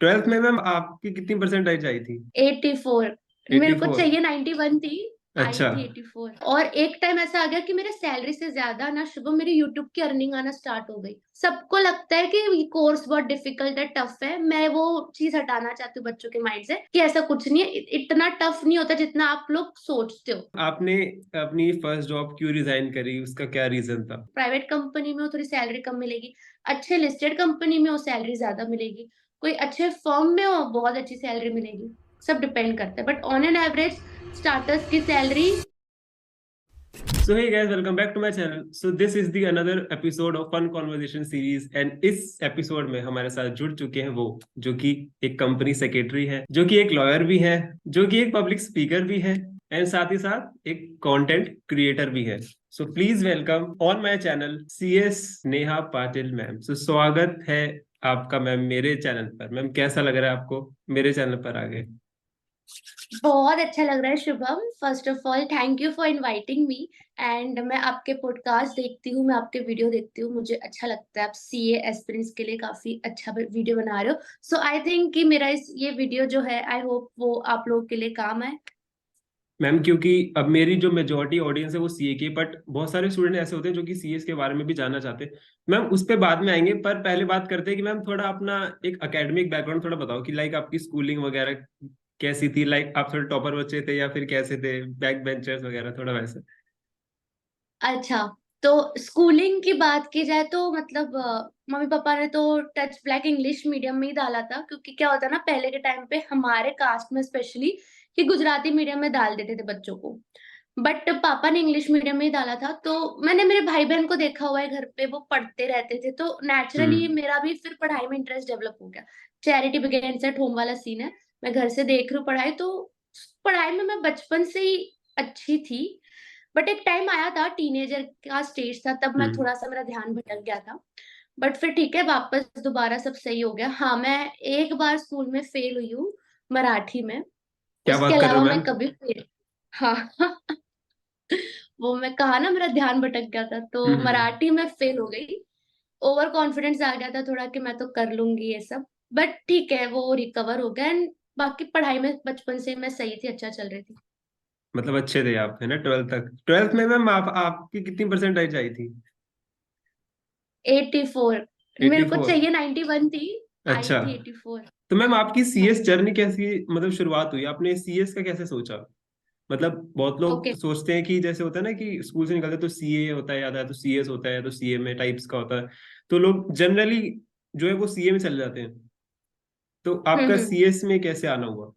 Twelfth में ma'am आपकी कितनी परसेंटेज आई थी? 84। मेरे को 84। चाहिए 91 थी। आई अच्छा। थी 84। और एक टाइम ऐसा आ गया कि मेरे सैलरी से ज्यादा ना शुभम मेरी यूट्यूब की अर्निंग आना स्टार्ट हो गई। सबको लगता है कि ये कोर्स बहुत डिफिकल्ट है, टफ है। मैं वो चीज हटाना चाहती हूँ बच्चों के माइंड से कि ऐसा कुछ नहीं है, इतना टफ नहीं होता जितना आप लोग सोचते हो। आपने अपनी फर्स्ट जॉब क्यों रिजाइन करी, उसका क्या रीजन था? प्राइवेट कंपनी में हो थोड़ी सैलरी कम मिलेगी, अच्छे लिस्टेड कंपनी में हो सैलरी ज्यादा मिलेगी, कोई अच्छे फर्म में हो बहुत अच्छी सैलरी मिलेगी। सब डिपेंड करता है, but on an average starters की salary. So hey guys, welcome back to my channel. So this is the another episode of fun conversation series, and इस एपिसोड में हमारे साथ जुड़ चुके हैं वो जो कि एक कंपनी सेक्रेटरी है, जो कि एक लॉयर भी है, जो कि एक पब्लिक स्पीकर भी है, एंड साथ ही साथ एक कंटेंट क्रिएटर भी है। So please welcome on my channel CS Neha Patil ma'am. So स्वागत है आपका मैम मेरे चैनल पर। मैम कैसा लग रहा है आपको मेरे चैनल पर आगे? बहुत अच्छा लग रहा है Shubham. First of all thank you for inviting me. And मैं आपके पॉडकास्ट देखती हूँ, मैं आपके वीडियो देखती हूँ, मुझे अच्छा लगता है। आप सीए एस्पिरेंट्स के लिए काफी अच्छा वीडियो बना रहे हो। सो आई थिंक कि मेरा ये वीडियो जो है, आई होप वो आप लोगों के लिए काम आए। मैम क्योंकि अब मेरी जो मेजोरिटी ऑडियंस है वो सीए की, बट बहुत सारे स्टूडेंट ऐसे होते हैं जो कि सीएस के बारे में भी जानना चाहते हैं। मैम उस पे बाद में आएंगे, पर पहले बात करते हैं कि मैम थोड़ा अपना एक एकेडमिक बैकग्राउंड थोड़ा बताओ कि लाइक आपकी स्कूलिंग वगैरह कैसी थी, लाइक आप थोड़े टॉपर बच्चे थे या फिर कैसे थे, बैक बेंचर्स वगैरह, थोड़ा वैसे। अच्छा, तो स्कूलिंग की बात की जाए तो मतलब मम्मी पापा ने तो टच ब्लैक इंग्लिश मीडियम में ही डाला था, क्योंकि क्या होता है ना, पहले के टाइम पे हमारे कास्ट में स्पेशली कि गुजराती मीडियम में डाल देते थे बच्चों को। बट पापा ने इंग्लिश मीडियम में ही डाला था, तो मैंने मेरे भाई बहन को देखा हुआ है घर पे, वो पढ़ते रहते थे, तो नेचुरली हम्म। मेरा भी फिर पढ़ाई में इंटरेस्ट डेवलप हो गया। चैरिटी बिगिंस एट होम वाला सीन है। मैं घर से देख रही हूँ पढ़ाई, तो पढ़ाई में मैं बचपन से ही अच्छी थी। बट एक टाइम आया था, टीनेजर का स्टेज था, तब मैं हम्म। थोड़ा सा मेरा ध्यान भटक गया था। बट फिर ठीक है, वापस दोबारा सब सही हो गया। हाँ, मैं एक बार स्कूल में फेल हुई हूँ, मराठी में। क्या उसके बात कर रहे हो अलावा मैं मैम? कभी फेल। हाँ। वो मैं कहा ना, मेरा ध्यान भटक गया था, तो हम्म। मराठी में फेल हो गई। ओवर कॉन्फिडेंस आ गया था थोड़ा कि मैं तो कर लूंगी ये सब। बट ठीक है, वो रिकवर हो गया। एंड बाकी पढ़ाई में बचपन से मैं सही थी, अच्छा चल रही थी। मतलब अच्छे थे आप, है ना? ट्वेल्थ तक, ट्वेल्थ में मैम आप आपकी कितनी परसेंटेज आई थी? 84। मेरे एटी को फोर चाहिए 91 थी। आई अच्छा। थी 84। तो मैम आपकी हाँ। सीएस जर्नी कैसी, मतलब शुरुआत हुई, आपने सीएस का कैसे सोचा? मतलब बहुत लोग ओके। सोचते हैं कि जैसे होता है ना कि स्कूल से निकलते तो सीए होता है, याद है तो सीएस होता है, तो सीए में टाइप्स का होता है, तो लोग जनरली जो है वो सीए में चले जाते हैं। तो आपका हम्म। सीएस में कैसे आना हुआ?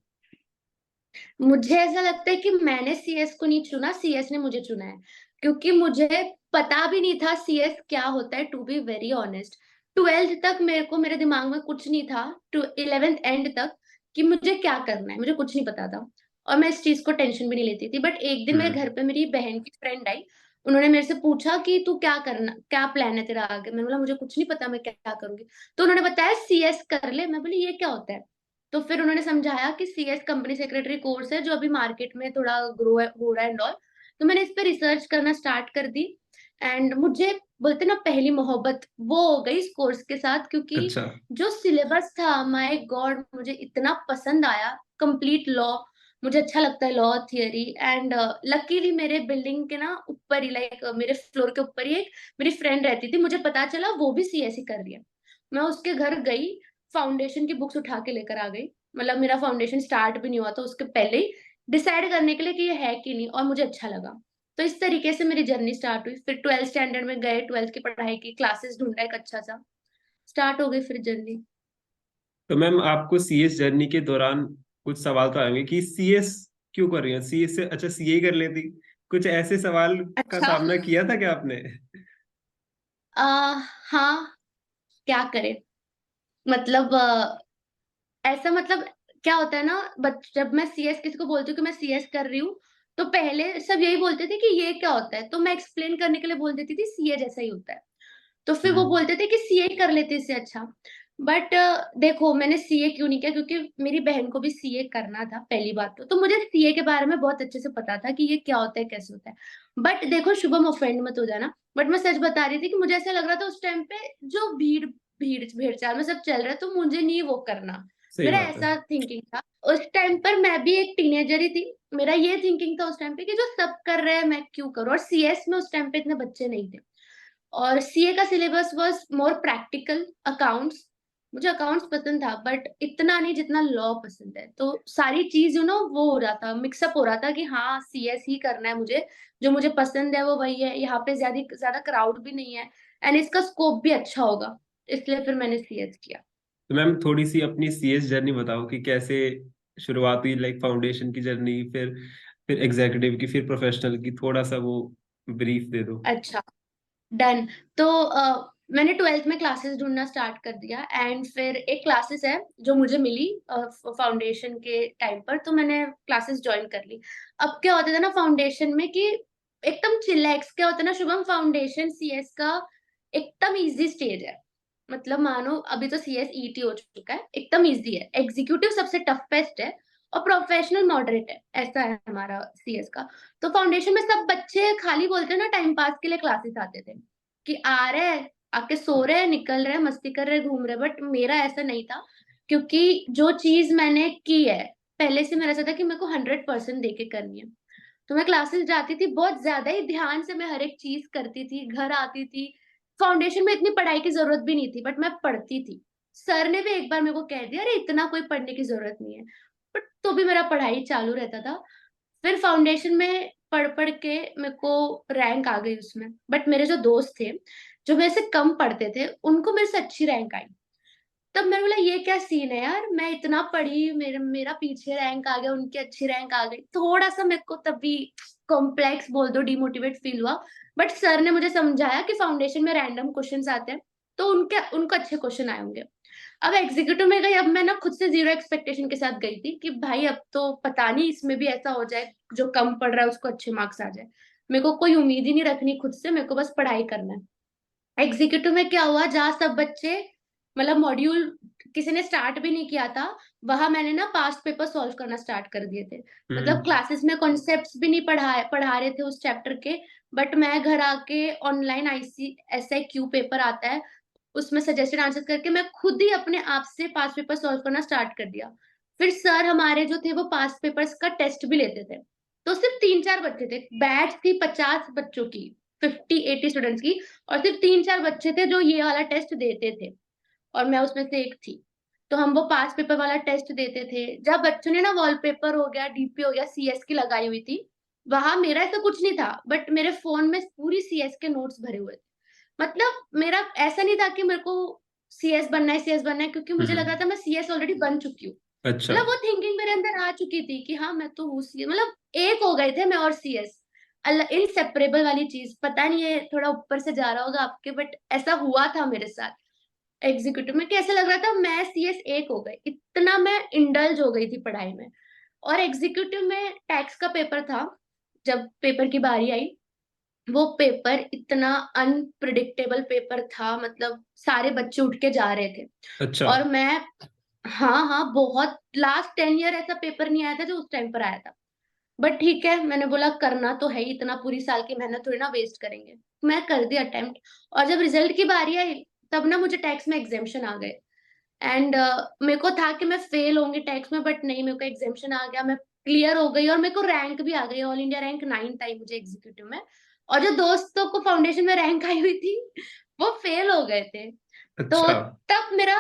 मुझे ऐसा लगता है कि मैंने सीएस को नहीं चुना, सीएस ने मुझे चुना है। क्योंकि मुझे पता भी नहीं था सीएस क्या होता है, to be very honest. Twelfth तक मेरे को मेरे दिमाग में कुछ नहीं था, टू 11th एंड तक, कि मुझे क्या करना है, मुझे कुछ नहीं पता था। और मैं इस चीज को टेंशन भी नहीं लेती थी। बट एक दिन मेरे घर हम्म। पे मेरी बहन की फ्रेंड आई। उन्होंने मेरे से पूछा कि तू क्या करना, क्या प्लान है तेरा आगे। मैंने बोला मुझे कुछ नहीं पता, मैं क्या करूंगी। तो उन्होंने बताया सीएस कर ले। मैं बोली ये क्या होता है। तो फिर उन्होंने समझाया कि सीएस कंपनी सेक्रेटरी कोर्स है, जो अभी मार्केट में थोड़ा ग्रो हो रहा है एंड ऑल। तो मैंने इस पे रिसर्च करना स्टार्ट कर दी। एंड मुझे बोलते ना, पहली मोहब्बत वो हो गई इस कोर्स के साथ, क्योंकि अच्छा। जो सिलेबस था, माय गॉड, मुझे इतना पसंद आया। कंप्लीट लॉ, मुझे अच्छा लगता है लॉ थियरी। एंड लकीली मेरे बिल्डिंग के ना ऊपर ही, लाइक मेरे फ्लोर के ऊपर ही एक मेरी फ्रेंड रहती थी, मुझे पता चला वो भी सीएस ही कर रही है। मैं उसके घर गई, फाउंडेशन की बुक्स उठा के लेकर आ गई। मतलब मेरा फाउंडेशन स्टार्ट भी नहीं हुआ था, उसके पहले ही डिसाइड करने के लिए कि ये है कि नहीं, और मुझे अच्छा लगा। तो इस तरीके से मेरी जर्नी स्टार्ट हुई। फिर 12th स्टैंडर्ड में गए, 12th की पढ़ाई की, क्लासेस ढूंढा एक अच्छा सा, स्टार्ट हो गई फिर जर्नी। तो मैम आपको सीएस जर्नी के दौरान कुछ सवाल तो आएंगे कि सीएस क्यों कर रही है, सीएस से अच्छा सीए कर लेती, कुछ ऐसे सवाल का अच्छा। सामना किया था क्या आपने? आ, हाँ, क्या करे। मतलब ऐसा मतलब क्या होता है ना, जब मैं सीएस किसी को बोलती हूँ कि मैं सीएस कर रही हूँ, तो पहले सब यही बोलते थे कि ये क्या होता है, तो मैं एक्सप्लेन करने के लिए बोल देती थी सीए जैसा ही होता है। तो फिर वो हम्म। बोलते थे कि सीए कर लेते इससे अच्छा। बट देखो, मैंने सीए क्यों नहीं किया, क्योंकि मेरी बहन को भी सीए करना था पहली बात। तो मुझे सीए के बारे में बहुत अच्छे से पता था कि ये क्या होता है, कैसे होता है। बट देखो शुभम, ऑफेंड मत हो जाना, बट मैं सच बता रही थी कि मुझे ऐसा लग रहा था उस टाइम पे, जो भीड़ भीड़ भेड़ चाल में सब चल रहा है, तो मुझे नहीं वो करना। सही मेरा बात है। ऐसा थिंकिंग था उस टाइम पर। मैं भी एक टीनेजर ही थी। मेरा ये थिंकिंग था उस टाइम पे कि जो सब कर रहे हैं मैं क्यों करूं। और सीएस में उस टाइम पे इतने बच्चे नहीं थे। और सीए का syllabus was more practical, accounts. मुझे अकाउंट्स पसंद था बट इतना नहीं जितना लॉ पसंद है। तो सारी चीज वो हो रहा था, मिक्सअप हो रहा था कि हाँ सीएस ही करना है मुझे। जो मुझे पसंद है वो वही है। यहाँ पे ज्यादा ज्यादा क्राउड भी नहीं है एंड इसका स्कोप भी अच्छा होगा। इसलिए फिर मैंने सीएस किया। तो मैम थोड़ी सी अपनी सीएस जर्नी बताओ कि कैसे शुरुआत हुई, लाइक फाउंडेशन की जर्नी, फिर एग्जीक्यूटिव की, फिर प्रोफेशनल की, थोड़ा सा वो ब्रीफ दे दो। अच्छा, डन। तो मैंने ट्वेल्थ में क्लासेस ढूंढना स्टार्ट कर दिया एंड फिर एक क्लासेस है जो मुझे मिली फाउंडेशन के टाइम पर, तो मैंने क्लासेस ज्वाइन कर ली। अब क्या होता था ना फाउंडेशन में कि एकदम चिलैक्स क्या होता है ना शुभम, फाउंडेशन सीएस का एकदम इजी स्टेज है। मतलब मानो अभी तो सीएस ईटी हो चुका है, एकदम इजी है। एग्जीक्यूटिव सबसे टफेस्ट है और प्रोफेशनल मॉडरेट है, ऐसा है हमारा सीएस का। तो फाउंडेशन में सब बच्चे खाली बोलते हैं ना टाइम पास के लिए क्लासेस आते थे कि आ रहे हैं, आके सो रहे हैं, निकल रहे हैं, मस्ती कर रहे हैं, घूम रहे हैं। बट मेरा ऐसा नहीं था, क्योंकि जो चीज मैंने की है पहले से मेरा ऐसा था कि मेरे को 100% दे के करनी है। तो मैं क्लासेस जाती थी, बहुत ज्यादा ही ध्यान से मैं हर एक चीज करती थी, घर आती थी। फाउंडेशन में इतनी पढ़ाई की जरूरत भी नहीं थी बट मैं पढ़ती थी। सर ने भी एक बार मेरे को कह दिया अरे इतना कोई पढ़ने की जरूरत नहीं है, बट तो भी मेरा पढ़ाई चालू रहता था। फिर फाउंडेशन में पढ़ पढ़ के मेरे को रैंक आ गई उसमें। बट मेरे जो दोस्त थे जो मेरे से कम पढ़ते थे उनको मेरे से अच्छी रैंक आई। तब मैंने बोला ये क्या सीन है यार, मैं इतना पढ़ी, मेरा पीछे रैंक आ गया, उनकी अच्छी रैंक आ गई। थोड़ा सा मेरे को तभी कॉम्प्लेक्स बोल दो, डिमोटिवेट फील हुआ। बट सर ने मुझे समझाया कि फाउंडेशन में रैंडम क्वेश्चंस आते हैं, तो उनके उनको अच्छे क्वेश्चन आए होंगे। अब एग्जीक्यूटिव में गई, अब मैं ना खुद से जीरो एक्सपेक्टेशन के साथ गई थी कि भाई अब तो पता नहीं इसमें भी ऐसा हो जाए जो कम पढ़ रहा है उसको अच्छे मार्क्स आ जाए। मेरे को कोई उम्मीद ही नहीं रखनी खुद से, मेरे को बस पढ़ाई करना है। एग्जीक्यूटिव में क्या हुआ, जहाँ सब बच्चे मतलब मॉड्यूल किसी ने स्टार्ट भी नहीं किया था, वहां मैंने ना पास्ट पेपर सॉल्व करना स्टार्ट कर दिए थे। मतलब हम्म। क्लासेस में कॉन्सेप्ट्स भी नहीं पढ़ा रहे थे उस चैप्टर के, बट मैं घर आके online IC SI Q paper आता है उसमें सजेस्टेड आंसर करके मैं खुद ही अपने आप से पास्ट पेपर सॉल्व करना स्टार्ट कर दिया। फिर सर हमारे जो थे वो पास्ट पेपर्स का टेस्ट भी लेते थे। तो सिर्फ 3-4 बच्चे थे, बैच थी 50 बच्चों की, 50-80 स्टूडेंट्स की, और सिर्फ 3-4 बच्चे थे जो ये वाला टेस्ट देते थे, और मैं उसमें से एक थी। तो हम वो पास पेपर वाला टेस्ट देते थे। जब बच्चों ने ना वॉलपेपर हो गया, डीपी हो गया, सीएस की लगाई हुई थी, वहां मेरा ऐसा कुछ नहीं था बट मेरे फोन में पूरी सीएस के नोट्स भरे हुए थे। मतलब मेरा ऐसा नहीं था कि मेरे को सीएस बनना है, सीएस बनना है, क्योंकि मुझे लग रहा हम्म। था मैं सीएस ऑलरेडी बन चुकी हूँ। अच्छा। मतलब वो थिंकिंग मेरे अंदर आ चुकी थी कि हाँ मैं तो हूँ सीएस। मतलब एक हो गए थे मैं और सीएस, अलग इनसेपरेबल वाली चीज। पता नहीं है थोड़ा ऊपर से जा रहा होगा आपके, बट ऐसा हुआ था मेरे साथ। एग्जीक्यूटिव में कैसे लग रहा था मैं सीएस एक हो गई, इतना मैं इंडल्ज हो गई थी पढ़ाई में। और एग्जीक्यूटिव में टैक्स का पेपर था, जब पेपर की बारी आई, वो पेपर इतना अनप्रिडिक्टेबल पेपर था। मतलब सारे बच्चे उठ के जा रहे थे अच्छा। और मैं, हाँ हाँ, बहुत लास्ट 10 ईयर ऐसा पेपर नहीं आया था जो उस टाइम पर आया था। बट ठीक है, मैंने बोला करना तो है ही, इतना पूरी साल की मेहनत थोड़ी ना वेस्ट करेंगे। मैं कर दिया अटेम्प्ट। और जब रिजल्ट की बारी आई तब ना मुझे टैक्स में एग्जेम्पशन आ गए। एंड मेरे को था कि मैं फेल होंगी टैक्स में, बट नहीं, मेरे को एग्जेम्पशन आ गया, मैं क्लियर हो गई और मेरे को रैंक भी आ गई। ऑल इंडिया रैंक 9 आई मुझे एग्जीक्यूटिव में। और जो दोस्तों को फाउंडेशन में रैंक आई हुई थी वो फेल हो गए थे। तो अच्छा। तब मेरा,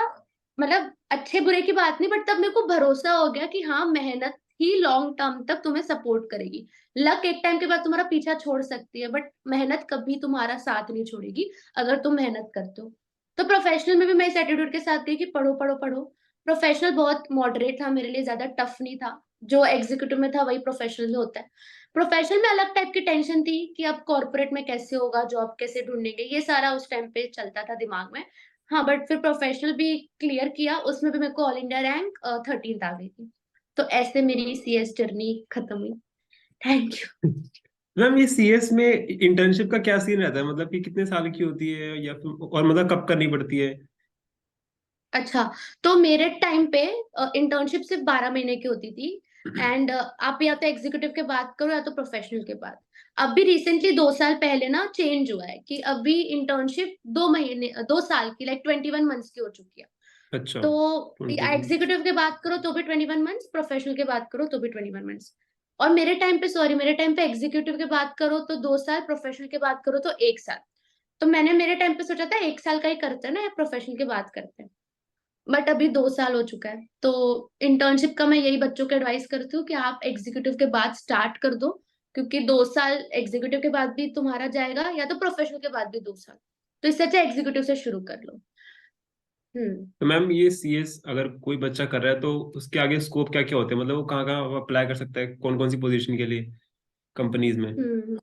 मतलब अच्छे बुरे की बात नहीं, बट तब मेरे को भरोसा हो गया कि हाँ मेहनत ही लॉन्ग टर्म तक तुम्हें सपोर्ट करेगी। लक एक टाइम के बाद तुम्हारा पीछा छोड़ सकती है बट मेहनत कभी तुम्हारा साथ नहीं छोड़ेगी अगर तुम मेहनत करते हो। तो प्रोफेशनल में भी मैं इस एटीट्यूड के साथ गई कि पढ़ो पढ़ो पढ़ो। प्रोफेशनल बहुत मॉडरेट था मेरे लिए, ज्यादा टफ नहीं था। जो एग्जीक्यूटिव में था वही प्रोफेशनल में होता है। प्रोफेशनल में अलग टाइप की टेंशन थी कि अब कॉर्पोरेट में कैसे होगा, जॉब कैसे ढूंढेंगे, ये सारा उस टाइम पे चलता था दिमाग में। हाँ बट फिर प्रोफेशनल भी क्लियर किया, उसमें भी मेरे को ऑल इंडिया रैंक 13th आ गई थी। तो ऐसे मेरी सीएस जर्नी खत्म हुई। Thank you. मैम ये सीएस में इंटर्नशिप का क्या सीन रहता है, मतलब कि कितने साल की होती है, या फिर और मतलब कब करनी पड़ती है? अच्छा, तो मेरे टाइम पे इंटर्नशिप सिर्फ 12 महीने की होती थी। एंड आप या तो एग्जीक्यूटिव के बात करो या तो प्रोफेशनल के बात। अभी रिसेंटली 2 साल पहले ना चेंज हुआ है कि अभी इंटर्नशिप 2 महीने 2 साल की, लाइक 21 मंथ्स की हो चुकी है। अच्छा। तो 21 months। एग्जीक्यूटिव की बात करो तो भी 21 मंथ्स, प्रोफेशनल की बात करो तो भी 21 मंथ्स। और मेरे टाइम पे, सॉरी, मेरे टाइम पे एग्जीक्यूटिव की बात करो तो 2 साल, प्रोफेशनल की बात करो तो 1 साल। तो मैंने मेरे टाइम पे सोचा था 1 साल का ही करते हैं ना, या प्रोफेशनल की बात करते हैं। बट अभी 2 साल हो चुका है। तो इंटर्नशिप का मैं यही बच्चों को एडवाइस करती हूँ कि आप एग्जीक्यूटिव के बाद स्टार्ट कर दो, क्योंकि 2 साल एग्जीक्यूटिव के बाद भी तुम्हारा जाएगा, या तो प्रोफेशनल के बाद भी 2 साल। तो इससे अच्छा एग्जीक्यूटिव से शुरू कर लो। हम्म। तो मैम ये सीएस अगर कोई बच्चा कर रहा है तो उसके आगे स्कोप क्या क्या होते हैं, मतलब वो कहाँ कहाँ अप्लाई कर सकता है, कौन कौन सी पोजीशन के लिए कंपनीज में? हम्म।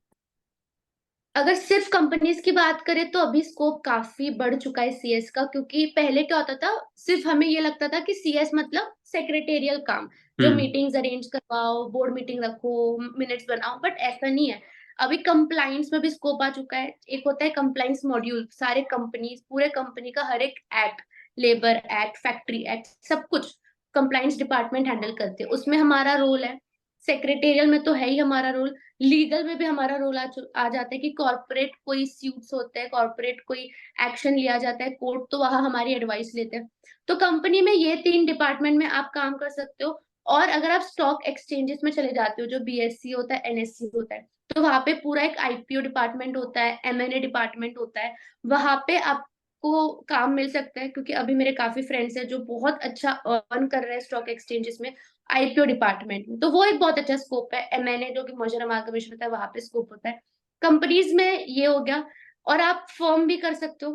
अगर सिर्फ कंपनीज की बात करें तो अभी स्कोप काफी बढ़ चुका है सीएस का, क्योंकि पहले क्या होता था, सिर्फ हमें ये लगता था कि सीएस मतलब सेक्रेटेरियल काम, जो हम्म। मीटिंग्स अरेंज करवाओ, बोर्ड मीटिंग रखो, मिनट्स बनाओ, बट ऐसा नहीं है। अभी कंप्लाइंस में भी स्कोप आ चुका है। एक होता है कंप्लाइंस मॉड्यूल, सारे कंपनीज, पूरे कंपनी का हर एक act, labour act, factory act, सब कुछ कंप्लाइंस डिपार्टमेंट हैंडल करते हैं, उसमें हमारा रोल है। सेक्रेटेरियल में तो है ही हमारा रोल। लीगल में भी हमारा रोल आ जाता है कि कॉर्पोरेट कोई सूट्स होते हैं, कॉर्पोरेट कोई एक्शन लिया जाता है कोर्ट, तो वहां हमारी एडवाइस लेते हैं। तो कंपनी में ये 3 डिपार्टमेंट में आप काम कर सकते हो। और अगर आप स्टॉक एक्सचेंजेस में चले जाते हो, जो बीएससी होता है, एनएससी होता है, तो वहां पे पूरा एक आईपीओ डिपार्टमेंट होता है, एमएनए डिपार्टमेंट होता है। वहां पे आपको काम मिल सकता है, क्योंकि अभी मेरे काफी फ्रेंड्स हैं जो बहुत अच्छा अर्न कर रहे हैं स्टॉक एक्सचेंजेस में, आईपीओ डिपार्टमेंट में। तो वो एक बहुत अच्छा स्कोप है। एमएनए जो कि मर्जर अमाल्गमेशन होता है, वहां पे स्कोप होता है। कंपनीज में ये हो गया। और आप फर्म भी कर सकते हो,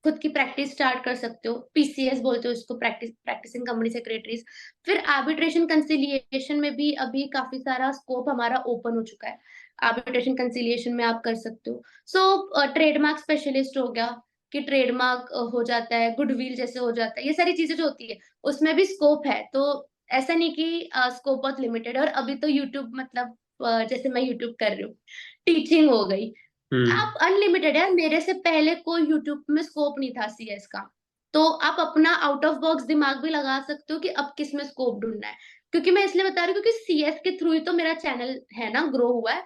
खुद की प्रैक्टिस स्टार्ट कर सकते हो, पीसीएस बोलते हो इसको, प्रैक्टिसिंग कंपनी सेक्रेटरीज। फिर आर्बिट्रेशन कंसिलिएशन में भी अभी काफी सारा स्कोप हमारा ओपन हो चुका है। आर्बिट्रेशन कंसिलिएशन में आप कर सकते हो। सो ट्रेडमार्क स्पेशलिस्ट हो गया, कि ट्रेडमार्क हो जाता है, गुडविल जैसे हो जाता है, ये सारी चीजें जो होती है उसमें भी स्कोप है। तो ऐसा नहीं कि स्कोप बहुत लिमिटेड है। और अभी तो यूट्यूब मतलब जैसे मैं यूट्यूब कर रही हूँ, टीचिंग हो गई, हम्म। आप अनलिमिटेड है। मेरे से पहले कोई यूट्यूब में स्कोप नहीं था सीएस का। तो आप अपना आउट ऑफ बॉक्स दिमाग भी लगा सकते हो कि अब किस में स्कोप ढूंढना है। क्योंकि मैं इसलिए बता रही हूँ, क्योंकि सीएस के थ्रू ही तो मेरा चैनल है ना, ग्रो हुआ है।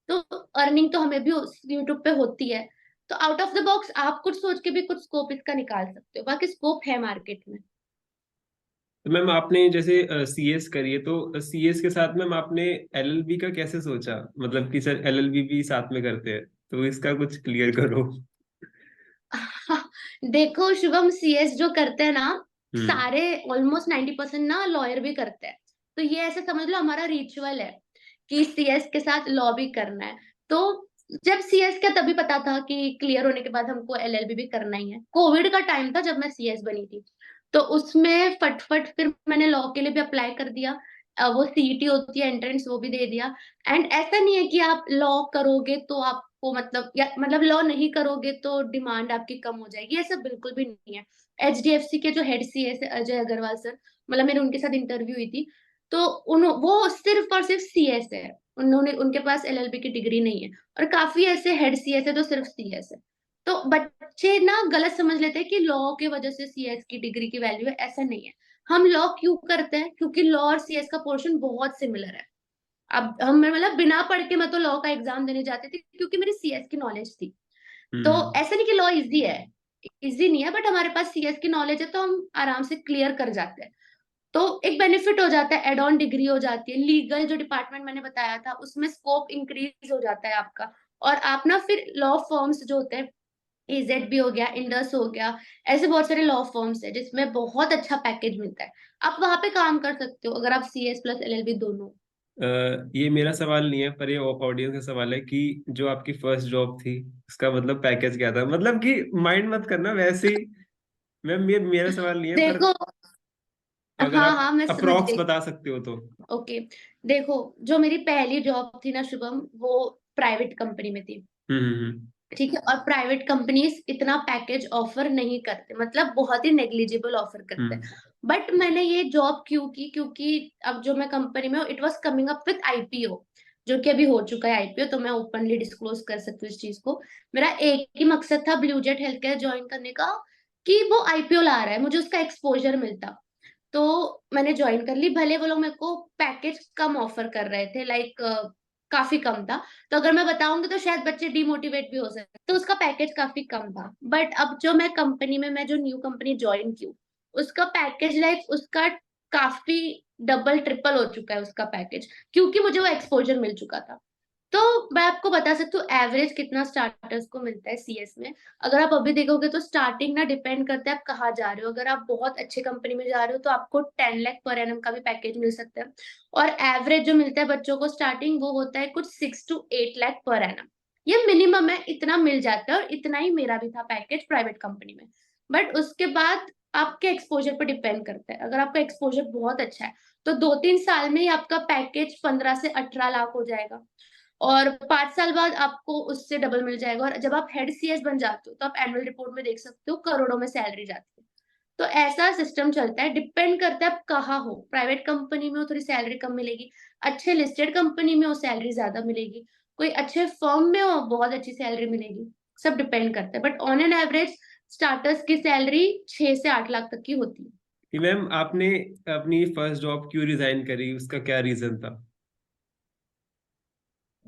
तो अर्निंग तो हमें भी यूट्यूब पे होती है। तो आउट ऑफ द बॉक्स आप कुछ सोच के भी कुछ स्कोप इसका निकाल सकते हो, बाकी स्कोप है मार्केट में। तो मैम आपने जैसे सीएस करी है, तो सीएस के साथ मैम आपने एलएलबी का कैसे सोचा, मतलब कि सर एलएलबी भी साथ में करते हैं, तो इसका कुछ क्लियर करो। देखो शुभम, सीएस जो करते हैं ना, हम्म। सारे ऑलमोस्ट 90% ना लॉयर भी करते हैं। तो ये ऐसे समझ लो हमारा रिचुअल है कि सीएस के साथ लॉ भी करना है। तो जब सीएस का तभी पता था कि क्लियर होने के बाद हमको एलएलबी भी करना ही है। कोविड का टाइम था जब मैं सीएस बनी थी। तो उसमें फटफट फिर मैंने लॉ के लिए भी अप्लाई कर दिया। वो सीईटी होती है एंट्रेंस, वो भी दे दिया। एंड ऐसा नहीं है कि आप लॉ करोगे तो आपको मतलब, या मतलब लॉ नहीं करोगे तो डिमांड आपकी कम हो जाएगी, ऐसा बिल्कुल भी नहीं है। एचडीएफसी के जो हेड सीएस है अजय अग्रवाल सर, मतलब मेरे उनके साथ इंटरव्यू हुई थी। तो वो सिर्फ और सिर्फ सीएस है। उन्होंने, उनके पास एलएलबी की डिग्री नहीं है। और काफी ऐसे हेड सीएस है जो सिर्फ सीएस है। तो बच्चे ना गलत समझ लेते हैं कि लॉ की वजह से सीएस की डिग्री की वैल्यू है, ऐसा नहीं है। हम लॉ क्यों करते हैं, क्योंकि लॉ और सीएस का पोर्शन बहुत सिमिलर है। अब हम मतलब बिना पढ़ के मैं तो लॉ का एग्जाम देने जाती थी, क्योंकि मेरी सीएस की नॉलेज थी। तो हम्म। ऐसा नहीं कि लॉ इजी है, इजी नहीं है, बट हमारे पास सीएस की नॉलेज है तो हम आराम से क्लियर कर जाते हैं। तो एक बेनिफिट हो जाता है, एड ऑन डिग्री हो जाती है। लीगल जो डिपार्टमेंट मैंने बताया था उसमें स्कोप इंक्रीज हो जाता है आपका। और आप ना फिर लॉ फर्म्स जो होते हैं, एजेड भी हो गया, इंडस हो गया, ऐसे बहुत सारे लॉ फर्म्स है जिसमें बहुत अच्छा पैकेज मिलता है। आप वहां पे काम कर सकते हो अगर आप सीएस प्लस एलएलबी दोनों। ये मेरा सवाल नहीं है, पर ये ऑडियंस का सवाल है कि जो आपकी फर्स्ट जॉब थी उसका मतलब पैकेज क्या था, मतलब कि माइंड मत करना वैसे ही। मैम ये मेरा सवाल नहीं है, पर देखो, अगर हाँ आप हाँ मैं समझ अप्रोक्स गई। बता सकते हो तो। ओके, देखो, जो मेरी पहली जॉब थी ना शुभम, वो प्राइवेट कंपनी में थी। हम्म। ठीक है, और प्राइवेट कंपनीज इतना पैकेज ऑफर नहीं करते, मतलब बहुत ही नेग्लिजिबल ऑफर करते हैं। हम्म। बट मैंने ये जॉब क्यों की, क्योंकि अब जो मैं कंपनी में हूँ, it was coming up with IPO, जो कि अभी हो चुका है आईपीओ। तो मैं ओपनली डिस्क्लोज कर सकती हूँ इस चीज को। मेरा एक ही मकसद था blue jet health care join करने का, कि वो आईपीओ ला रहा है, मुझे उसका एक्सपोजर मिलता। तो मैंने ज्वाइन कर ली, भले वो लोग मेरे को पैकेज कम ऑफर कर रहे थे, लाइक काफी कम था। तो अगर मैं बताऊंगी तो शायद बच्चे डिमोटिवेट भी हो सकते, तो उसका पैकेज काफी कम था। बट अब जो मैं कंपनी में, मैं जो न्यू कंपनी ज्वाइन की हूँ, उसका पैकेज लाइक उसका काफी डबल ट्रिपल हो चुका है उसका पैकेज, क्योंकि मुझे वो एक्सपोजर मिल चुका था। तो मैं आपको बता सकती हूँ एवरेज कितना स्टार्टर्स को मिलता है सीएस में। अगर आप अभी देखोगे तो स्टार्टिंग ना डिपेंड करता है आप कहाँ जा रहे हो। अगर आप बहुत अच्छे कंपनी में जा रहे हो तो आपको 10 लाख पर एनम का भी पैकेज मिल सकता है, और एवरेज जो मिलता है बच्चों को स्टार्टिंग वो होता है कुछ 6 to 8 लाख पर एनम। ये मिनिमम है, इतना मिल जाता है, और इतना ही मेरा भी था पैकेज प्राइवेट कंपनी में। बट उसके बाद आपके एक्सपोजर पर डिपेंड करता है। अगर आपका एक्सपोजर बहुत अच्छा है तो 2-3 साल में ही आपका पैकेज 15 से 18 लाख हो जाएगा, और 5 साल बाद आपको उससे डबल मिल जाएगा। और जब आप हेड सीएस बन जाते हो तो आप एनुअल रिपोर्ट में देख सकते हो करोड़ों में सैलरी जाती है। तो ऐसा सिस्टम चलता है, डिपेंड करता है आप कहाँ हो। प्राइवेट कंपनी में हो थोड़ी सैलरी कम मिलेगी, अच्छे लिस्टेड कंपनी में हो सैलरी ज्यादा मिलेगी, कोई अच्छे फर्म में हो बहुत अच्छी सैलरी मिलेगी। सब डिपेंड करता है, but on an average starters की सैलरी 6 से 8 लाख तक की होती है। कि मैम आपने अपनी फर्स्ट जॉब क्यों रिजाइन करी, उसका क्या रीजन था?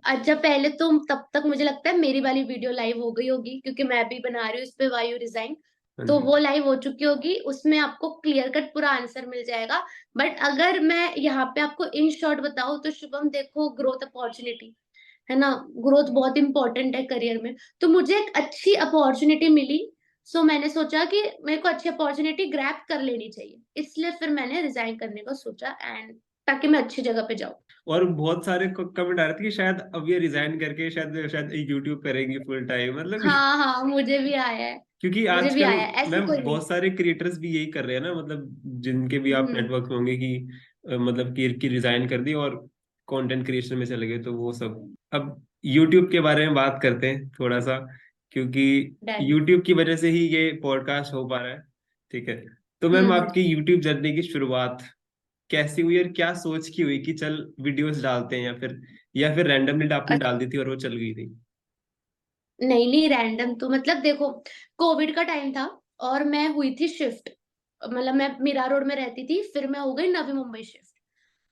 अच्छा, पहले तो तब तक मुझे लगता है मेरी वाली वीडियो लाइव हो गई होगी, क्योंकि मैं भी बना रही हूँ इस पे वायु रिजाइन। हाँ तो जी। वो लाइव हो चुकी होगी, उसमें आपको क्लियर कट पूरा आंसर मिल जाएगा। बट अगर मैं यहाँ पे आपको इन शॉर्ट बताऊं तो शुभम देखो, ग्रोथ अपॉर्चुनिटी है ना, ग्रोथ बहुत इंपॉर्टेंट है करियर में। तो मुझे एक अच्छी अपॉर्चुनिटी मिली, सो मैंने सोचा कि मेरे को अच्छी अपॉर्चुनिटी ग्रैब कर लेनी चाहिए, इसलिए फिर मैंने रिजाइन करने का सोचा, एंड ताकि मैं अच्छी जगह पे जाऊँ। और बहुत सारे कमेंट आ रहे थे कि शायद अब ये रिजाइन करके शायद शायद यूट्यूब करेंगी फुल टाइम, मतलब हाँ हाँ, मुझे भी आया है। क्योंकि मुझे भी आजकल आया है, ऐसे मैम कोई नहीं। बहुत सारे क्रिएटर्स भी यही कर रहे हैं ना, मतलब जिनके भी आप हम्म। नेटवर्क में होंगे कि मतलब कि रिजाइन कर दी और कंटेंट क्रिएशन में चले गए, तो वो सब। अब यूट्यूब के बारे में बात करते हैं थोड़ा सा, क्योंकि डन। यूट्यूब की वजह से ही ये पॉडकास्ट हो पा रहा है। ठीक है, तो मैम हम्म। आपकी यूट्यूब जर्नी की शुरुआत कैसी हुई और क्या सोच की हुई कि चल वीडियोस डालते हैं, या फिर रैंडमली आपने डाल दी थी और वो चल गई थी? नहीं नहीं, रैंडम तो मतलब देखो, कोविड का टाइम था और मैं हुई थी शिफ्ट। मतलब मैं मीरा रोड में रहती थी, फिर मैं हो गई नवी मुंबई शिफ्ट।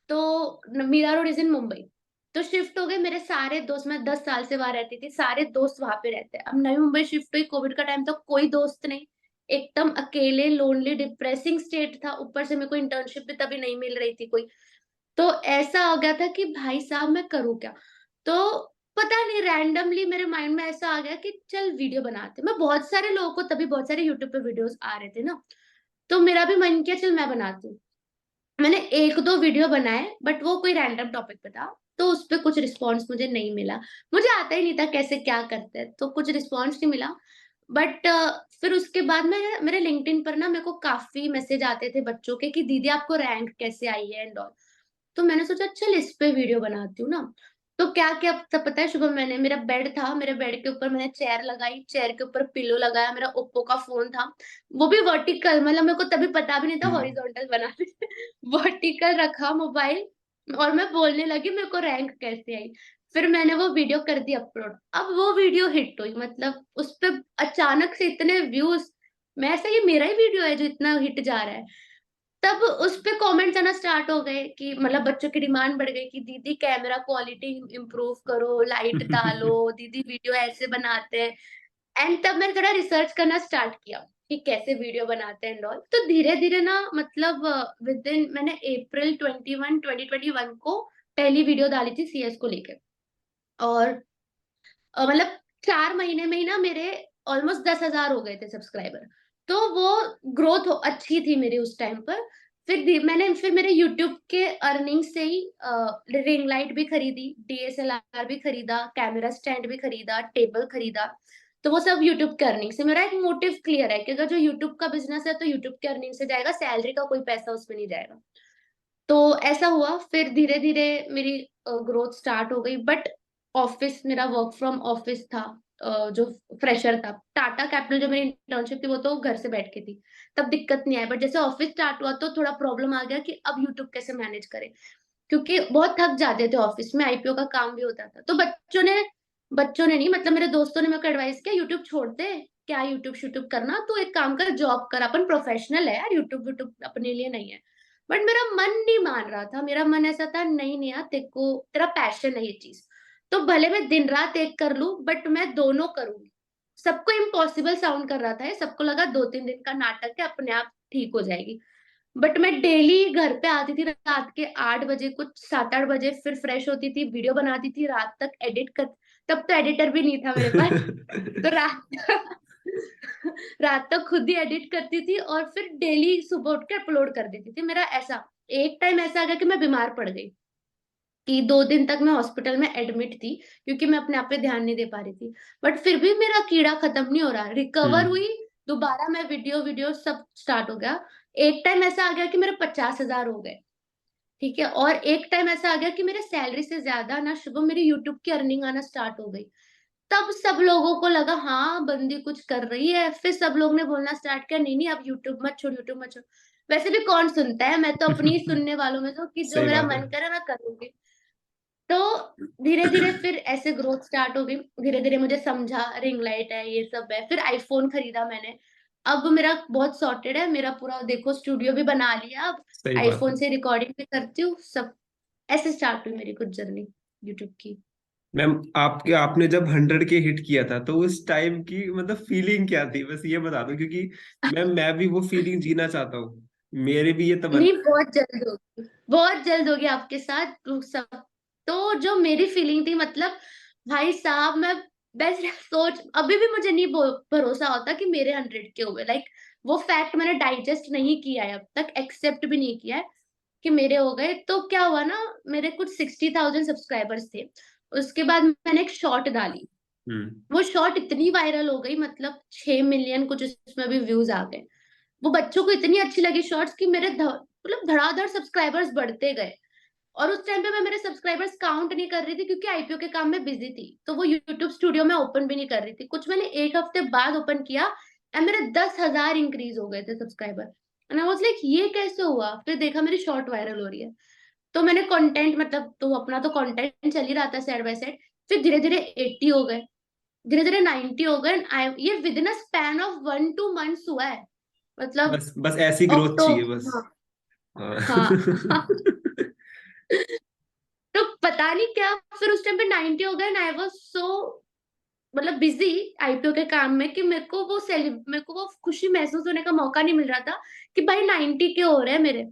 तो Mira road is in Mumbai. तो शिफ्ट हो गए मेरे सारे दोस्त, मैं 10 साल से वहां रहती थी, सारे दोस्त वहां पे रहते हैं। अब नवी मुंबई शिफ्ट हुई, कोविड का टाइम था, कोई दोस्त नहीं, एकदम अकेले लोनली डिप्रेसिंग स्टेट था। ऊपर से मेरे को इंटर्नशिप भी तभी नहीं मिल रही थी कोई। तो ऐसा हो गया था कि भाई साहब मैं करूँ क्या। तो पता नहीं रैंडमली मेरे माइंड में ऐसा आ गया कि चल वीडियो बनाते। मैं बहुत सारे लोगों को, तभी बहुत सारे यूट्यूब पे वीडियोस आ रहे थे ना, तो मेरा भी मन किया चल मैं बनाती हूँ। मैंने 1-2 वीडियो बनाए, बट वो कोई रैंडम टॉपिक पे था, तो उस पे कुछ रिस्पॉन्स मुझे नहीं मिला। मुझे आता ही नहीं था कैसे क्या करते हैं, तो कुछ रिस्पॉन्स नहीं मिला। बट फिर उसके बाद मैं मेरे लिंक्डइन पर ना मेरे को काफी मैसेज आते थे बच्चों के कि दीदी आपको रैंक कैसे आई है एंड ऑल। तो मैंने सोचा चल इस पे वीडियो बनाती हूँ ना। तो क्या क्या तब पता है शुभम, मैंने, मेरा बेड था, मेरे बेड के ऊपर मैंने चेयर लगाई, चेयर के ऊपर पिलो लगाया, मेरा ओप्पो का फोन था, वो भी वर्टिकल, मतलब मेरे को तभी पता भी नहीं था हम्म। हॉरिजॉन्टल बनाते वर्टिकल रखा मोबाइल, और मैं बोलने लगी मेरे को रैंक कैसे आई। फिर मैंने वो वीडियो कर दी अपलोड। अब वो वीडियो हिट हुई, मतलब उस पे अचानक से इतने व्यूज, मैं ऐसा, ये मेरा ही वीडियो है जो इतना हिट जा रहा है। तब उस पे कमेंट्स आना स्टार्ट हो गए कि मतलब बच्चों की डिमांड बढ़ गई कि दीदी कैमरा क्वालिटी इंप्रूव करो, लाइट डालो, दीदी वीडियो ऐसे बनाते हैं। एंड तब मैंने थोड़ा रिसर्च करना स्टार्ट किया कि कैसे वीडियो बनाते हैं एंड ऑल। तो धीरे धीरे ना, मतलब विद इन, मैंने अप्रैल 2021 को पहली वीडियो डाली थी सीएस को लेकर। और मतलब 4 महीने में ही ना मेरे ऑलमोस्ट 10,000 हो गए थे सब्सक्राइबर। तो वो ग्रोथ अच्छी थी मेरी उस टाइम पर। फिर मेरे यूट्यूब के अर्निंग से ही रिंग लाइट भी खरीदी, डीएसएलआर भी खरीदा, कैमरा स्टैंड भी खरीदा, टेबल खरीदा। तो वो सब यूट्यूब के अर्निंग से। मेरा एक मोटिव क्लियर है कि अगर जो यूट्यूब का बिजनेस है तो यूट्यूब के अर्निंग से जाएगा, सैलरी का कोई पैसा उसमें नहीं जाएगा। तो ऐसा हुआ, फिर धीरे धीरे मेरी ग्रोथ स्टार्ट हो गई। बट ऑफिस, मेरा वर्क फ्रॉम ऑफिस था। जो फ्रेशर था, टाटा कैपिटल जो मेरी इंटर्नशिप थी वो तो घर से बैठ के थी, तब दिक्कत नहीं आई। बट जैसे ऑफिस स्टार्ट हुआ तो थोड़ा प्रॉब्लम आ गया कि अब यूट्यूब कैसे मैनेज करें, क्योंकि बहुत थक जाते थे ऑफिस में, आईपीओ का काम भी होता था। तो बच्चों ने नहीं, मतलब मेरे दोस्तों ने मेरे को एडवाइस किया यूट्यूब छोड़ दे, क्या यूट्यूब शूट्यूब करना, तू एक काम कर, जॉब कर, अपन प्रोफेशनल है यार, यूट्यूब यूट्यूब अपने लिए नहीं है। बट मेरा मन नहीं मान रहा था, मेरा मन ऐसा था नहीं नहीं यार, तेरे को तेरा पैशन है ये चीज, तो भले मैं दिन रात एक कर लूं, बट मैं दोनों करूंगी। सबको इम्पॉसिबल साउंड कर रहा था ये, सबको लगा 2-3 दिन का नाटक है, अपने आप ठीक हो जाएगी। बट मैं डेली घर पे आती थी रात के 8 बजे, कुछ 7-8 बजे, फिर फ्रेश होती थी, वीडियो बनाती थी, रात तक एडिट कर, तब तो एडिटर भी नहीं था मेरे पास। तो रात तक खुद ही एडिट करती थी और फिर डेली सुबह उठ के अपलोड कर देती थी। मेरा ऐसा एक टाइम ऐसा आ गया कि मैं बीमार पड़ गई, कि 2 दिन तक मैं हॉस्पिटल में एडमिट थी, क्योंकि मैं अपने आप पे ध्यान नहीं दे पा रही थी। बट फिर भी मेरा कीड़ा खत्म नहीं हो रहा, रिकवर हम्म। हुई, दोबारा मैं वीडियो वीडियो सब स्टार्ट हो गया। एक टाइम ऐसा आ गया कि मेरे 50,000 हो गए, ठीक है। और एक टाइम ऐसा आ गया कि मेरे सैलरी से ज्यादा ना शुभम मेरी यूट्यूब की अर्निंग आना स्टार्ट हो गई। तब सब लोगों को लगा हाँ बंदी कुछ कर रही है, फिर सब लोग ने बोलना स्टार्ट किया, नहीं नहीं अब यूट्यूब मत छोड़, यूट्यूब मत छोड़। वैसे भी कौन सुनता है, मैं तो अपनी सुनने वालों में तो, कि जो सही मेरा बात है। मन करे मैं करूंगी। तो धीरे धीरे फिर ऐसे ग्रोथ स्टार्ट हो गई। धीरे धीरे मुझे समझा रिंग लाइट है, ये सब है, फिर आईफोन खरीदा मैंने। अब मेरा बहुत सॉर्टेड है, मेरा पूरा देखो स्टूडियो भी बना लिया अब, सही बात आईफोन है। से रिकॉर्डिंग भी करती हूँ सब। ऐसे स्टार्ट हुई मेरी कुछ जर्नी यूट्यूब की। मैम आपने जब 100 के हिट किया था तो उस टाइम की मतलब फीलिंग क्या थी, बस ये बता दो, क्योंकि मैम मैं भी वो फीलिंग जीना चाहता हूँ। मेरे भी ये नहीं, तमन्ना। बहुत जल्द होगी, बहुत जल्द होगी आपके साथ वो सब। तो जो मेरी फीलिंग थी, मतलब भाई साहब, मैं बस सोच, अभी भी मुझे नहीं भरोसा होता कि मेरे 100 के हुए, लाइक वो फैक्ट मैंने डाइजेस्ट नहीं किया है अब तक, एक्सेप्ट भी नहीं किया है कि मेरे हो गए। तो क्या हुआ ना, मेरे कुछ 60,000 सब्सक्राइबर्स थे। उसके बाद मैंने एक शॉर्ट डाली, हम्म। वो शॉर्ट इतनी वायरल हो गई, मतलब 6 मिलियन कुछ उसमें भी व्यूज आ गए। वो बच्चों को इतनी अच्छी लगी शॉर्ट्स कि मेरे मतलब धड़ाधड़ सब्सक्राइबर्स बढ़ते गए। और उस टाइम पे मैं मेरे सब्सक्राइबर्स काउंट नहीं कर रही थी, क्योंकि आईपीओ के काम में बिजी थी, तो वो यूट्यूब स्टूडियो में ओपन भी नहीं कर रही थी, कुछ मैंने एक हफ्ते बाद ओपन किया, एंड मेरे 10,000 इंक्रीज हो गए थे subscriber. And I was like ये कैसे हुआ, फिर देखा मेरी शॉर्ट वायरल हो रही है। तो मैंने कंटेंट, मतलब तो अपना तो कंटेंट चल ही रहा था साइड बाय साइड। फिर धीरे धीरे 80 हो गए, धीरे धीरे 90 हो गए। आई ये with in a span of 1-2 months हुआ है, मतलब बस बस ऐसी ग्रोथ चाहिए अक्टूबर। बस। हाँ हाँ। हाँ। तो पता नहीं क्या, फिर उस टाइम पे 90 हो गए, आई वाज सो मतलब बिजी आईपीओ के काम में, कि मेरे को वो खुशी महसूस होने का मौका नहीं मिल रहा था कि भाई 90 के हो रहे हैं मेरे।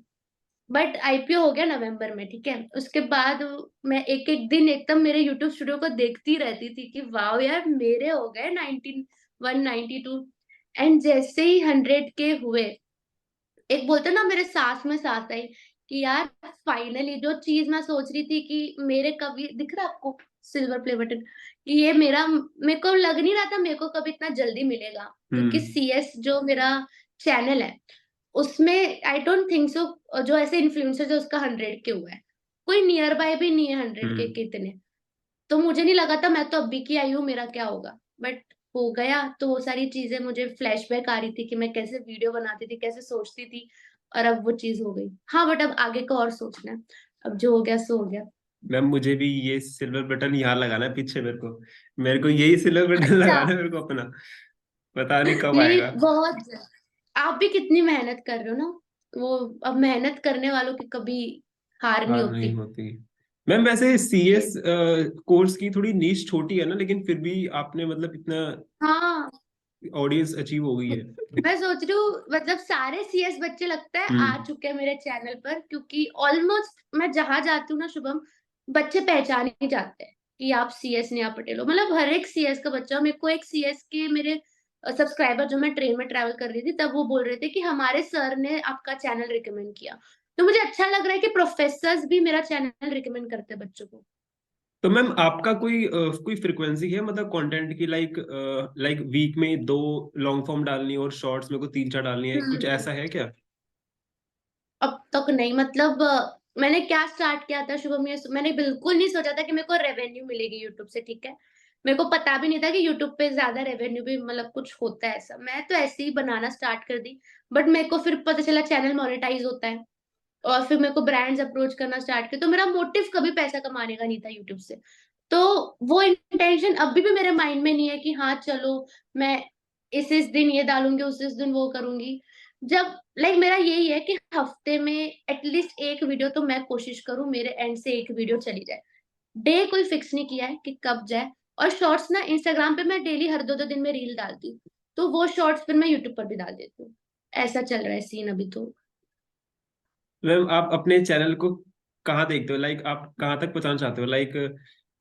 बट आईपीओ हो गया नवंबर में, ठीक है। उसके बाद मैं एक एक दिन एकदम मेरे यूट्यूब स्टूडियो को देखती रहती थी कि वाह यार मेरे हो गए 9192। एंड जैसे ही 100 के हुए, एक बोलते ना मेरे सांस में सांस आई, कि यार फाइनली जो चीज मैं सोच रही थी कि मेरे कभी दिख रहा आपको सिल्वर प्ले बटन, कि ये मेरा, मेरे को लग नहीं रहा था मेरे को कभी इतना जल्दी मिलेगा, क्योंकि हम्म। सीएस जो मेरा चैनल है उसमें आई डोंट थिंक सो जो ऐसे इन्फ्लुएंसर जो उसका 100 के हुआ है, कोई नियर बाय भी नहीं है 100 के हम्म। कितने। तो मुझे नहीं लगा था, मैं तो अभी की आई हूँ, मेरा क्या होगा। बट हो गया, तो वो सारी चीजें मुझे फ्लैशबैक आ रही थी कि मैं कैसे वीडियो बनाती थी, कैसे सोचती थी, और अब वो चीज हो गई। हाँ बट अब आगे का और सोचना है, अब जो हो गया सो हो गया। मैम मुझे भी ये सिल्वर बटन यहाँ लगाना है पीछे, मेरे को यही सिल्वर बटन अच्छा, लगाना है मेरे को अपना। पता नहीं कब नहीं आएगा। बहुत, आप भी कितनी मेहनत कर रहे हो ना, वो अब मेहनत करने वालों की कभी हार नहीं हाँ नहीं होती। होती। मैम वैसे ये सीएस कोर्स की थोड़ी नीश छोटी है ना, लेकिन फिर भी आपने मतलब इतना हाँ, ऑडियंस अचीव हो गई है। मैं सोच रही हूँ मतलब सारे सीएस बच्चे लगता है आ हम्म। चुके हैं मेरे चैनल पर, क्योंकि ऑलमोस्ट मैं जहां जाती हूँ ना शुभम, बच्चे पहचान ही जाते हैं कि आप सीएस नेहा पटेल हो। मतलब हर एक सीएस का बच्चा, मेरे को एक सीएस के मेरे सब्सक्राइबर, जो मैं ट्रेन में ट्रैवल कर रही थी तब, वो बोल रहे थे कि हमारे सर ने आपका चैनल रिकमेंड किया। तो मुझे अच्छा लग रहा है कि प्रोफेसर्स भी मेरा चैनल रिकमेंड करते हैं बच्चों को। तो मैम आपका कोई फ्रिक्वेंसी है मतलब कंटेंट की, लाइक वीक में 2 लॉन्ग फॉर्म डालनी है और शॉर्ट्स में को 3-4 डालनी है, कुछ हम्म। ऐसा है क्या? अब तक नहीं, मतलब मैंने क्या स्टार्ट किया था शुभम, ये मैंने बिल्कुल नहीं सोचा था कि मेरे को रेवेन्यू मिलेगी यूट्यूब से, ठीक है। मेरे को पता भी नहीं था कि यूट्यूब पे ज्यादा रेवेन्यू भी मतलब कुछ होता है ऐसा, मैं तो ऐसे ही बनाना स्टार्ट कर दी। बट मेरे को फिर पता चला चैनल मोनेटाइज होता है, और फिर मेरे को ब्रांड्स अप्रोच करना स्टार्ट किया। तो मेरा मोटिव कभी पैसा कमाने का नहीं था यूट्यूब से। तो वो इंटेंशन अभी भी मेरे माइंड में नहीं है कि हाँ चलो मैं इस दिन ये डालूंगी, उस दिन वो करूंगी। जब लाइक मेरा यही है कि हफ्ते में एटलीस्ट एक वीडियो तो मैं कोशिश करूं, मेरे एंड से एक वीडियो चली जाए। डे कोई फिक्स नहीं किया है कि कब जाए। और शॉर्ट्स ना इंस्टाग्राम पे मैं डेली हर 2-2 दिन में रील डालती हूँ, तो वो शॉर्ट्स फिर मैं यूट्यूब पर भी डाल देती हूँ। ऐसा चल रहा है सीन अभी तो। मैम आप अपने चैनल को कहाँ देखते हो, लाइक आप कहाँ तक पहुंचाना चाहते हो, लाइक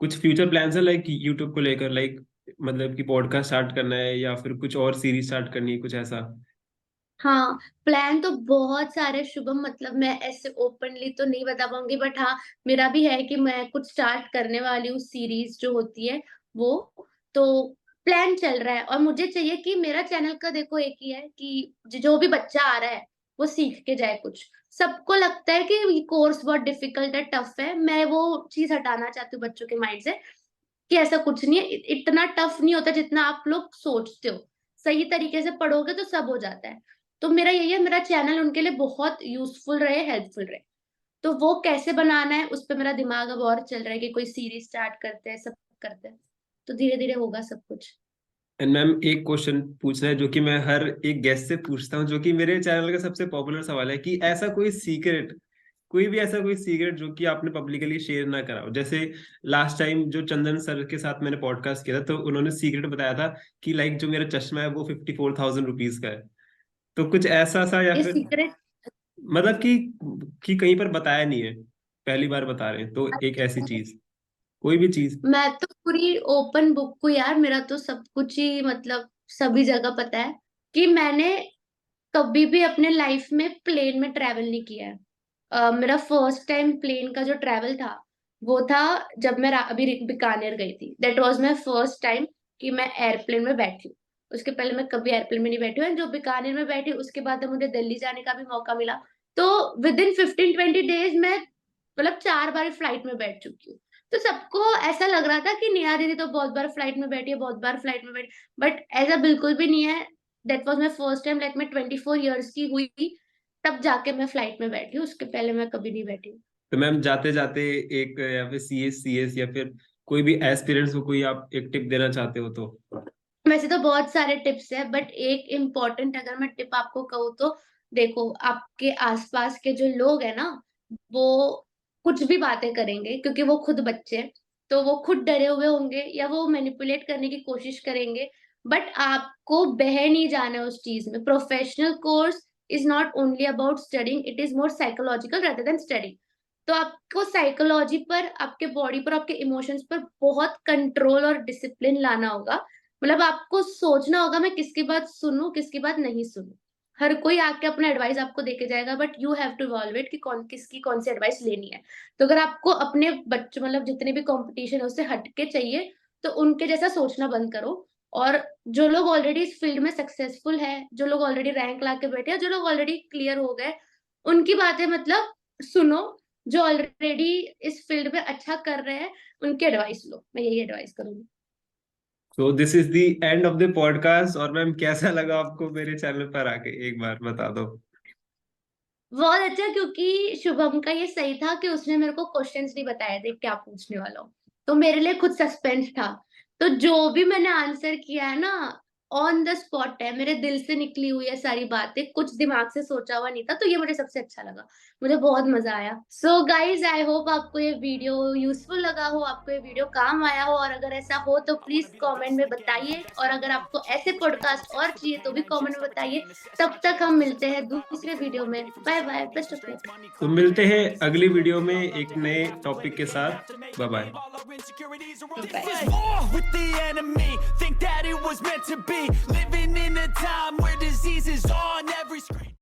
कुछ फ्यूचर प्लान्स है लाइक यूट्यूब को लेकर, लाइक मतलब कि पॉडकास्ट स्टार्ट करना है या फिर कुछ और सीरीज स्टार्ट करनी है, कुछ ऐसा? हाँ, प्लान तो बहुत सारे शुभम, मतलब मैं ऐसे ओपनली तो नहीं बता पाऊंगी, बट हाँ मेरा भी है कि मैं कुछ स्टार्ट करने वाली हूँ सीरीज जो होती है वो। तो प्लान चल रहा है, और मुझे चाहिए कि मेरा चैनल का देखो एक ही है कि जो भी बच्चा आ रहा है वो सीख के जाए कुछ। सबको लगता है कि ये कोर्स बहुत डिफिकल्ट है, टफ है, मैं वो चीज हटाना चाहती हूँ बच्चों के माइंड से कि ऐसा कुछ नहीं है, इतना टफ नहीं होता जितना आप लोग सोचते हो। सही तरीके से पढ़ोगे तो सब हो जाता है। तो मेरा यही है, मेरा चैनल उनके लिए बहुत यूजफुल रहे, हेल्पफुल रहे। तो वो कैसे बनाना है उस पे मेरा दिमाग अब और चल रहा है कि कोई सीरीज स्टार्ट करते हैं, सब करते हैं, तो धीरे धीरे होगा सब कुछ। एंड मैम एक क्वेश्चन पूछना है जो कि मैं हर एक गेस्ट से पूछता हूँ, जो कि मेरे चैनल का सबसे पॉपुलर सवाल है कि ऐसा कोई सीक्रेट, कोई भी ऐसा कोई सीक्रेट जो कि आपने पब्लिकली शेयर ना करा हो। जैसे लास्ट टाइम जो चंदन सर के साथ मैंने पॉडकास्ट किया था, तो उन्होंने सीक्रेट बताया था कि लाइक जो मेरा चश्मा है वो 54,000 रुपीज का है। तो कुछ ऐसा सा, या ये फिर सीक्रेट, मतलब कि कहीं पर बताया नहीं है, पहली बार बता रहे हैं, तो एक ऐसी चीज, कोई भी चीज। मैं तो पूरी ओपन बुक को यार, मेरा तो सब कुछ ही मतलब सभी जगह पता है कि मैंने कभी भी अपने लाइफ में प्लेन में ट्रैवल नहीं किया है। मेरा फर्स्ट टाइम प्लेन का जो ट्रैवल था वो था जब मैं अभी बीकानेर गई थी। That was my first time कि मैं एयरप्लेन में बैठी हूँ। उसके पहले मैं कभी एयरप्लेन में नहीं बैठी हूँ, and जो बीकानेर में बैठी उसके बाद मुझे दिल्ली जाने का भी मौका मिला। तो विद इन 15-20 डेज मैं मतलब 4 बार फ्लाइट में बैठ चुकी हूँ। तो सबको ऐसा लग रहा था कि नेहा दीदी तो बहुत बार फ्लाइट में बैठी है, बहुत बार फ्लाइट में बैठी, बट ऐसा बिल्कुल भी नहीं है। That was my first time, like मैं 24 इयर्स की हुई तब जाके मैं फ्लाइट में बैठी हूँ, उसके पहले मैं कभी नहीं बैठी हूँ। तो मैम जाते जाते एक, या फिर सीएस या फिर कोई भी एस्पिरेंट्स को कोई आप एक टिप देना चाहते हो तो? वैसे तो बहुत सारे टिप्स है, बट एक इम्पोर्टेंट अगर मैं टिप आपको कहूँ तो देखो, आपके आसपास के जो लोग है ना, वो कुछ भी बातें करेंगे क्योंकि वो खुद बच्चे हैं। तो वो खुद डरे हुए होंगे या वो मैनिपुलेट करने की कोशिश करेंगे, बट आपको बह नहीं जाना है उस चीज में। Professional course is not only about studying, it is more psychological rather than studying. तो आपको साइकोलॉजी पर, आपके बॉडी पर, आपके इमोशंस पर बहुत कंट्रोल और डिसिप्लिन लाना होगा। मतलब आपको सोचना होगा मैं किसकी बात सुनूं, किसकी बात नहीं सुनूं। हर कोई आके अपना एडवाइस आपको देके जाएगा, but you have to evolve कि कौन किसकी कौन सी एडवाइस लेनी है। तो अगर आपको अपने बच्चों मतलब जितने भी कंपटीशन है उससे हटके चाहिए, तो उनके जैसा सोचना बंद करो। और जो लोग ऑलरेडी इस फील्ड में सक्सेसफुल है, जो लोग ऑलरेडी रैंक ला के बैठे हैं, जो लोग ऑलरेडी क्लियर हो गए, उनकी बातें मतलब सुनो। जो ऑलरेडी इस फील्ड में अच्छा कर रहे हैं उनकी एडवाइस लो, मैं यही एडवाइस करूंगी। तो this is the end of the podcast. और मैम कैसा लगा आपको मेरे चैनल पर आके, एक बार बता दो। बहुत अच्छा, क्योंकि शुभम का ये सही था कि उसने मेरे को क्वेश्चंस नहीं बताए थे क्या पूछने वाला हूँ, तो मेरे लिए खुद सस्पेंस था। तो जो भी मैंने आंसर किया है ना, ऑन द स्पॉट है, मेरे दिल से निकली हुई है सारी बातें, कुछ दिमाग से सोचा हुआ नहीं था। तो ये मुझे सबसे अच्छा लगा, मुझे बहुत मजा आया। सो गाइज, आई होप आपको ये वीडियो यूजफुल लगा हो, आपको ये वीडियो काम आया हो, और अगर ऐसा हो तो प्लीज कमेंट में बताइए। और अगर आपको ऐसे पॉडकास्ट और चाहिए तो भी कमेंट में बताइए। तब तक हम मिलते हैं दूसरे वीडियो में। Bye bye, best of luck. तो मिलते हैं अगली वीडियो में एक नए टॉपिक के साथ। Bye bye. Bye. War with the enemy, think that it was meant to be. Living in a time where disease is on every screen.